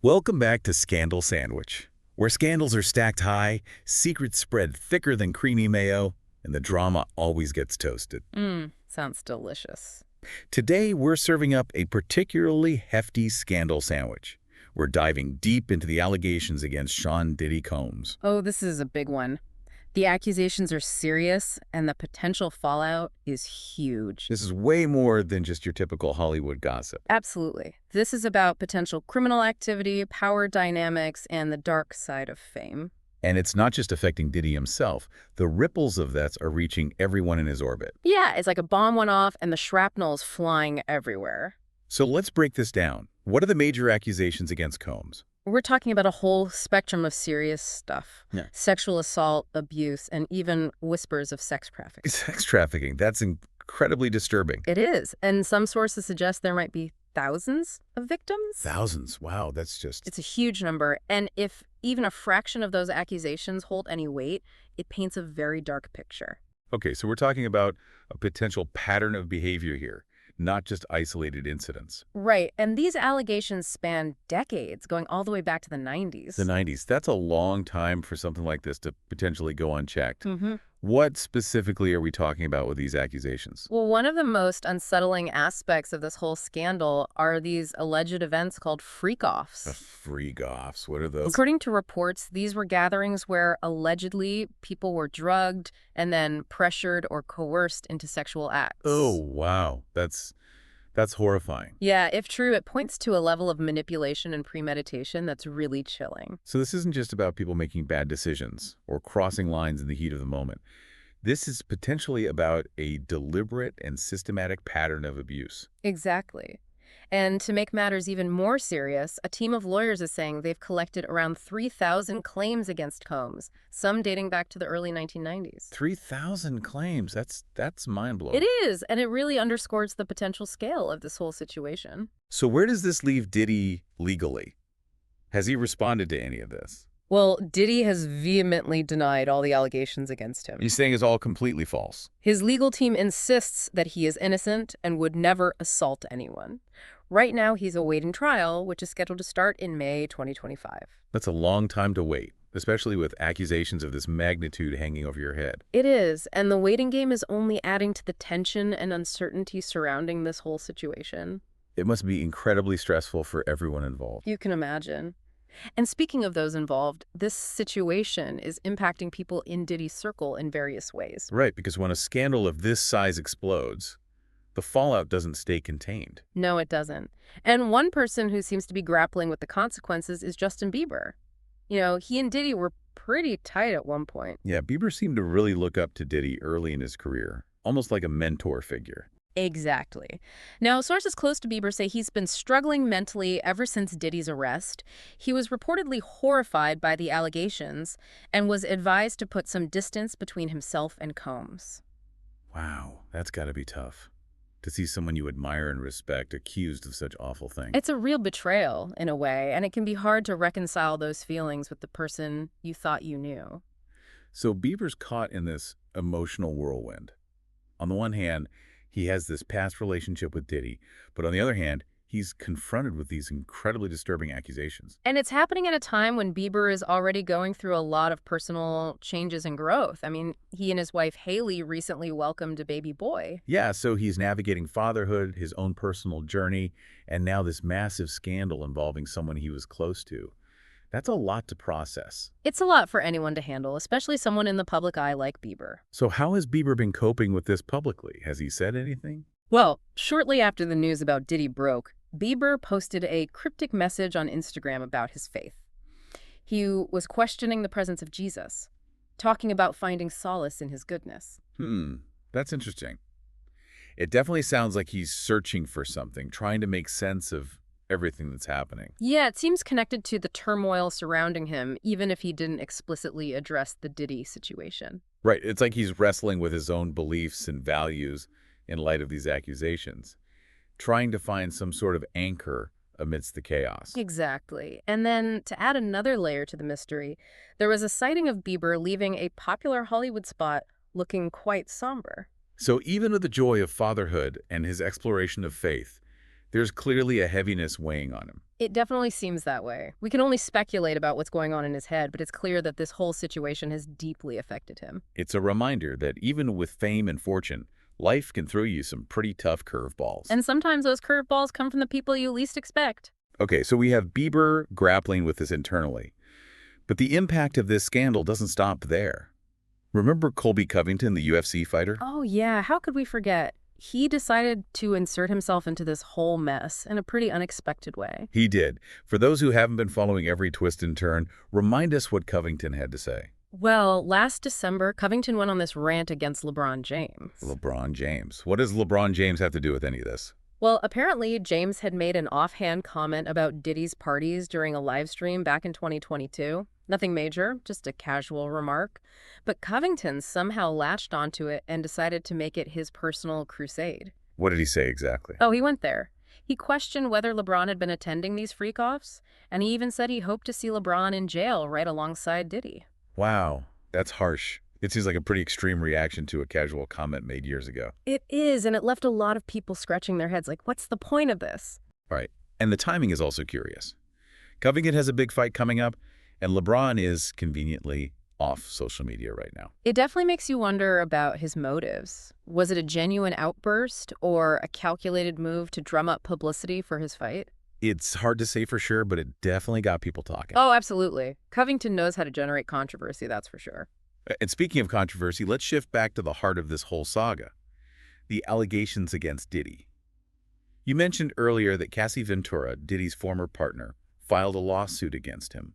Welcome back to Scandal Sandwich, where scandals are stacked high, secrets spread thicker than creamy mayo, and the drama always gets toasted. Sounds delicious. Today, we're serving up a particularly hefty scandal sandwich. We're diving deep into the allegations against Sean Diddy Combs. Oh, this is a big one. The accusations are serious, and the potential fallout is huge. This is way more than just your typical Hollywood gossip. Absolutely. This is about potential criminal activity, power dynamics, and the dark side of fame. And it's not just affecting Diddy himself. The ripples of that are reaching everyone in his orbit. Yeah, it's like a bomb went off and the shrapnel is flying everywhere. So let's break this down. What are the major accusations against Combs? We're talking about a whole spectrum of serious stuff. Yeah. Sexual assault, abuse, and even whispers of sex trafficking. Sex trafficking. That's incredibly disturbing. It is, and some sources suggest there might be thousands of victims. Thousands. Wow, that's just... It's a huge number, and if even a fraction of those accusations hold any weight, it paints a very dark picture. Okay, so we're talking about a potential pattern of behavior here, not just isolated incidents. Right, and these allegations span decades, going all the way back to the 90s. The 90s. That's a long time for something like this to potentially go unchecked. Mm-hmm. What specifically are we talking about with these accusations? Well, one of the most unsettling aspects of this whole scandal are these alleged events called freak-offs. Freak-offs. What are those? According to reports, these were gatherings where allegedly people were drugged and then pressured or coerced into sexual acts. Oh, wow. That's horrifying. Yeah, if true, it points to a level of manipulation and premeditation that's really chilling. So this isn't just about people making bad decisions or crossing lines in the heat of the moment. This is potentially about a deliberate and systematic pattern of abuse. Exactly. And to make matters even more serious, a team of lawyers is saying they've collected around 3,000 claims against Combs, some dating back to the early 1990s. 3,000 claims. That's mind-blowing. It is, and it really underscores the potential scale of this whole situation. So where does this leave Diddy legally? Has he responded to any of this? Well, Diddy has vehemently denied all the allegations against him. He's saying it's all completely false. His legal team insists that he is innocent and would never assault anyone. Right now, he's awaiting trial, which is scheduled to start in May 2025. That's a long time to wait, especially with accusations of this magnitude hanging over your head. It is, and the waiting game is only adding to the tension and uncertainty surrounding this whole situation. It must be incredibly stressful for everyone involved. You can imagine. And speaking of those involved, this situation is impacting people in Diddy's circle in various ways. Right, because when a scandal of this size explodes, the fallout doesn't stay contained. No, it doesn't. And one person who seems to be grappling with the consequences is Justin Bieber. You know, he and Diddy were pretty tight at one point. Yeah, Bieber seemed to really look up to Diddy early in his career, almost like a mentor figure. Exactly. Now, sources close to Bieber say he's been struggling mentally ever since Diddy's arrest. He was reportedly horrified by the allegations and was advised to put some distance between himself and Combs. Wow, that's got to be tough. To see someone you admire and respect accused of such awful things. It's a real betrayal, in a way, and it can be hard to reconcile those feelings with the person you thought you knew. So Bieber's caught in this emotional whirlwind. On the one hand, he has this past relationship with Diddy, but on the other hand, he's confronted with these incredibly disturbing accusations. And it's happening at a time when Bieber is already going through a lot of personal changes and growth. I mean, he and his wife Hailey recently welcomed a baby boy. Yeah, so he's navigating fatherhood, his own personal journey, and now this massive scandal involving someone he was close to. That's a lot to process. It's a lot for anyone to handle, especially someone in the public eye like Bieber. So how has Bieber been coping with this publicly? Has he said anything? Well, shortly after the news about Diddy broke, Bieber posted a cryptic message on Instagram about his faith. He was questioning the presence of Jesus, talking about finding solace in his goodness. That's interesting. It definitely sounds like he's searching for something, trying to make sense of everything that's happening. Yeah, it seems connected to the turmoil surrounding him, even if he didn't explicitly address the Diddy situation. Right, it's like he's wrestling with his own beliefs and values in light of these accusations, trying to find some sort of anchor amidst the chaos. Exactly. And then, to add another layer to the mystery, there was a sighting of Bieber leaving a popular Hollywood spot looking quite somber. So even with the joy of fatherhood and his exploration of faith, there's clearly a heaviness weighing on him. It definitely seems that way. We can only speculate about what's going on in his head, but it's clear that this whole situation has deeply affected him. It's a reminder that even with fame and fortune, life can throw you some pretty tough curveballs. And sometimes those curveballs come from the people you least expect. Okay, so we have Bieber grappling with this internally. But the impact of this scandal doesn't stop there. Remember Colby Covington, the UFC fighter? Oh, yeah, how could we forget? He decided to insert himself into this whole mess in a pretty unexpected way. He did. For those who haven't been following every twist and turn, remind us what Covington had to say. Well, last December, Covington went on this rant against LeBron James. LeBron James. What does LeBron James have to do with any of this? Well, apparently, James had made an offhand comment about Diddy's parties during a live stream back in 2022. Nothing major, just a casual remark. But Covington somehow latched onto it and decided to make it his personal crusade. What did he say exactly? Oh, he went there. He questioned whether LeBron had been attending these freak-offs, and he even said he hoped to see LeBron in jail right alongside Diddy. Wow, that's harsh. It seems like a pretty extreme reaction to a casual comment made years ago. It is, and it left a lot of people scratching their heads like, what's the point of this? Right. And the timing is also curious. Covington has a big fight coming up, and LeBron is conveniently off social media right now. It definitely makes you wonder about his motives. Was it a genuine outburst or a calculated move to drum up publicity for his fight? It's hard to say for sure, but it definitely got people talking. Oh, absolutely. Covington knows how to generate controversy, that's for sure. And speaking of controversy, let's shift back to the heart of this whole saga, the allegations against Diddy. You mentioned earlier that Cassie Ventura, Diddy's former partner, filed a lawsuit against him.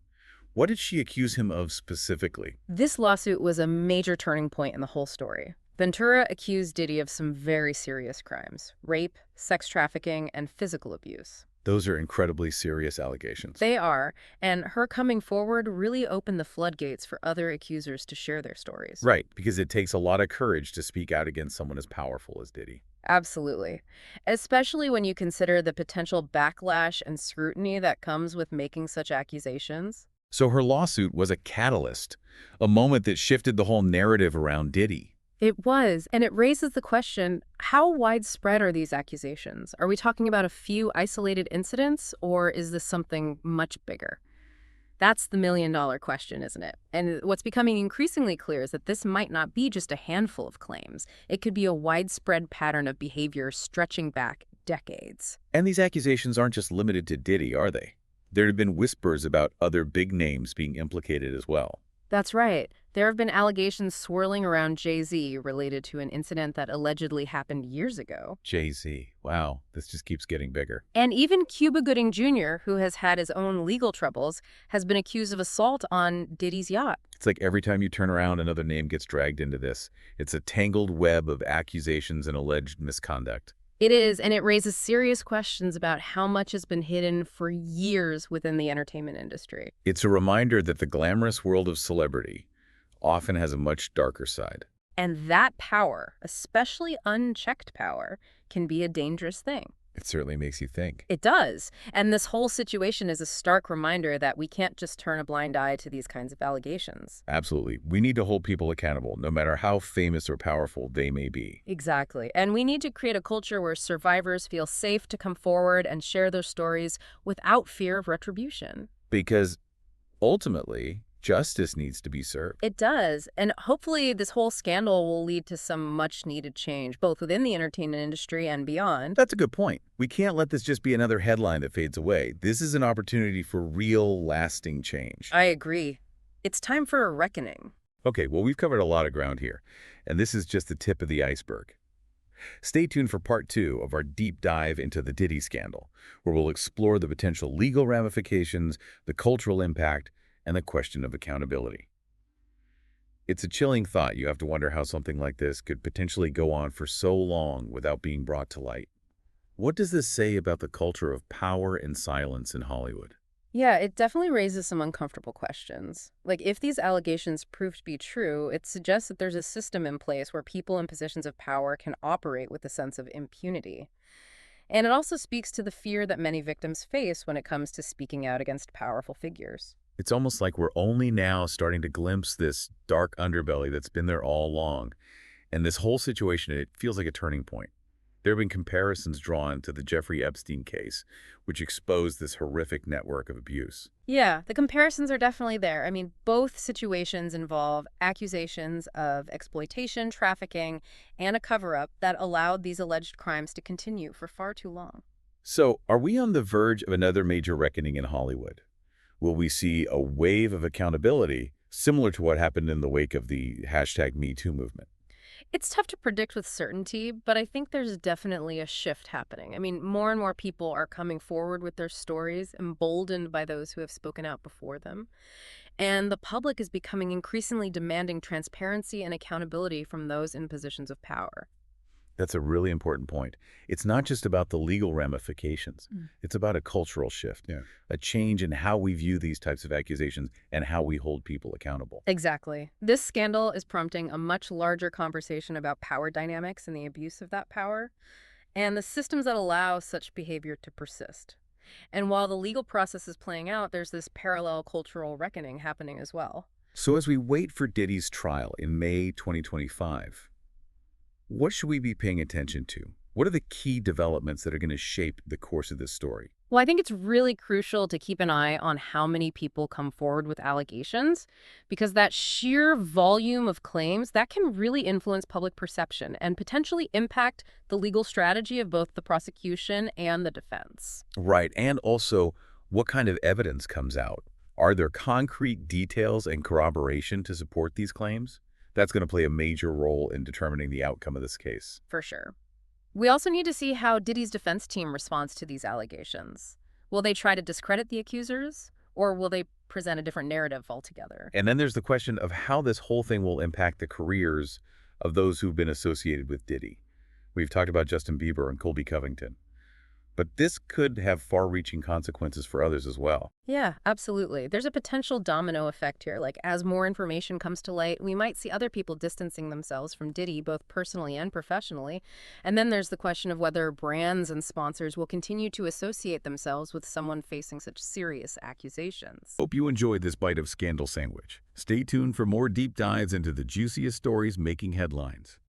What did she accuse him of specifically? This lawsuit was a major turning point in the whole story. Ventura accused Diddy of some very serious crimes: rape, sex trafficking, and physical abuse. Those are incredibly serious allegations. They are, and her coming forward really opened the floodgates for other accusers to share their stories. Right, because it takes a lot of courage to speak out against someone as powerful as Diddy. Absolutely. Especially when you consider the potential backlash and scrutiny that comes with making such accusations. So her lawsuit was a catalyst, a moment that shifted the whole narrative around Diddy. It was, and it raises the question, how widespread are these accusations? Are we talking about a few isolated incidents, or is this something much bigger? That's the million-dollar question, isn't it? And what's becoming increasingly clear is that this might not be just a handful of claims. It could be a widespread pattern of behavior stretching back decades. And these accusations aren't just limited to Diddy, are they? There have been whispers about other big names being implicated as well. That's right. There have been allegations swirling around Jay-Z related to an incident that allegedly happened years ago. Jay-Z. Wow, this just keeps getting bigger. And even Cuba Gooding Jr., who has had his own legal troubles, has been accused of assault on Diddy's yacht. It's like every time you turn around, another name gets dragged into this. It's a tangled web of accusations and alleged misconduct. It is, and it raises serious questions about how much has been hidden for years within the entertainment industry. It's a reminder that the glamorous world of celebrity often has a much darker side. And that power, especially unchecked power, can be a dangerous thing. It certainly makes you think. It does. And this whole situation is a stark reminder that we can't just turn a blind eye to these kinds of allegations. Absolutely. We need to hold people accountable, no matter how famous or powerful they may be. Exactly. And we need to create a culture where survivors feel safe to come forward and share their stories without fear of retribution. Because ultimately, justice needs to be served. It does. And hopefully this whole scandal will lead to some much-needed change, both within the entertainment industry and beyond. That's a good point. We can't let this just be another headline that fades away. This is an opportunity for real, lasting change. I agree. It's time for a reckoning. Okay, well, we've covered a lot of ground here, and this is just the tip of the iceberg. Stay tuned for part 2 of our deep dive into the Diddy scandal, where we'll explore the potential legal ramifications, the cultural impact, and the question of accountability. It's a chilling thought. You have to wonder how something like this could potentially go on for so long without being brought to light. What does this say about the culture of power and silence in Hollywood? Yeah, it definitely raises some uncomfortable questions. Like, if these allegations prove to be true, it suggests that there's a system in place where people in positions of power can operate with a sense of impunity. And it also speaks to the fear that many victims face when it comes to speaking out against powerful figures. It's almost like we're only now starting to glimpse this dark underbelly that's been there all along. And this whole situation, it feels like a turning point. There have been comparisons drawn to the Jeffrey Epstein case, which exposed this horrific network of abuse. Yeah, the comparisons are definitely there. I mean, both situations involve accusations of exploitation, trafficking, and a cover-up that allowed these alleged crimes to continue for far too long. So, are we on the verge of another major reckoning in Hollywood? Will we see a wave of accountability similar to what happened in the wake of the #MeToo movement? It's tough to predict with certainty, but I think there's definitely a shift happening. I mean, more and more people are coming forward with their stories, emboldened by those who have spoken out before them. And the public is becoming increasingly demanding transparency and accountability from those in positions of power. That's a really important point. It's not just about the legal ramifications. Mm. It's about a cultural shift, a change in how we view these types of accusations and how we hold people accountable. Exactly. This scandal is prompting a much larger conversation about power dynamics and the abuse of that power, and the systems that allow such behavior to persist. And while the legal process is playing out, there's this parallel cultural reckoning happening as well. So as we wait for Diddy's trial in May 2025, what should we be paying attention to? What are the key developments that are going to shape the course of this story? Well, I think it's really crucial to keep an eye on how many people come forward with allegations, because that sheer volume of claims, that can really influence public perception and potentially impact the legal strategy of both the prosecution and the defense. Right, and also what kind of evidence comes out? Are there concrete details and corroboration to support these claims? That's going to play a major role in determining the outcome of this case. For sure. We also need to see how Diddy's defense team responds to these allegations. Will they try to discredit the accusers, or will they present a different narrative altogether? And then there's the question of how this whole thing will impact the careers of those who've been associated with Diddy. We've talked about Justin Bieber and Colby Covington. But this could have far-reaching consequences for others as well. Yeah, absolutely. There's a potential domino effect here. Like, as more information comes to light, we might see other people distancing themselves from Diddy, both personally and professionally. And then there's the question of whether brands and sponsors will continue to associate themselves with someone facing such serious accusations. Hope you enjoyed this bite of Scandal Sandwich. Stay tuned for more deep dives into the juiciest stories making headlines.